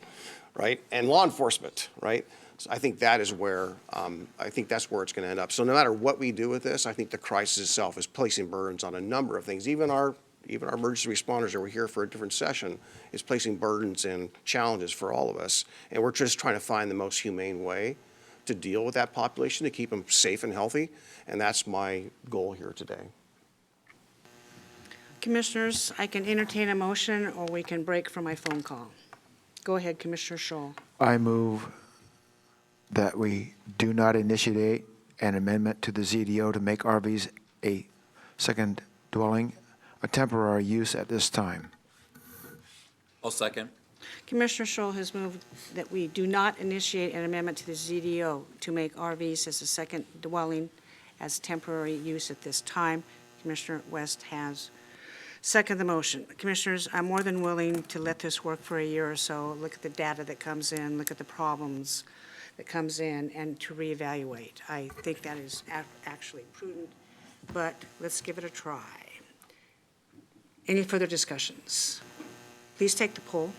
right? And law enforcement, right? So I think that is where, that's where it's going to end up. So no matter what we do with this, I think the crisis itself is placing burdens on a number of things. Even our emergency responders that were here for a different session is placing burdens and challenges for all of us. And we're just trying to find the most humane way to deal with that population, to keep them safe and healthy. And that's my goal here today.
Commissioners, I can entertain a motion or we can break for my phone call. Go ahead, Commissioner Scholl.
I move that we do not initiate an amendment to the ZDO to make RVs a second dwelling, a temporary use at this time.
I'll second.
Commissioner Scholl has moved that we do not initiate an amendment to the ZDO to make RVs as a second dwelling as temporary use at this time. Commissioner West has seconded the motion. Commissioners, I'm more than willing to let this work for a year or so, look at the data that comes in, look at the problems that comes in, and to reevaluate. I think that is actually prudent, but let's give it a try. Any further discussions? Please take the poll.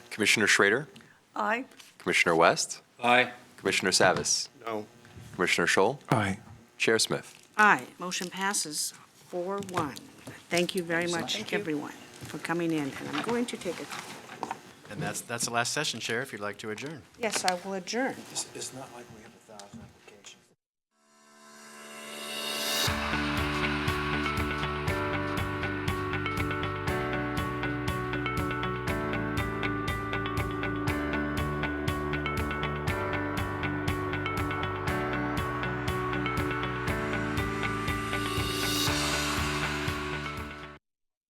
Commissioner Schrader?
Aye.
Commissioner West?
Aye.
Commissioner Savas?
No.
Commissioner Scholl?
Aye.
Chair Smith?
Aye, motion passes 4-1. Thank you very much, everyone, for coming in, and I'm going to take a call.
And that's the last session, Chair, if you'd like to adjourn.
Yes, I will adjourn.
It's not like we have 1,000.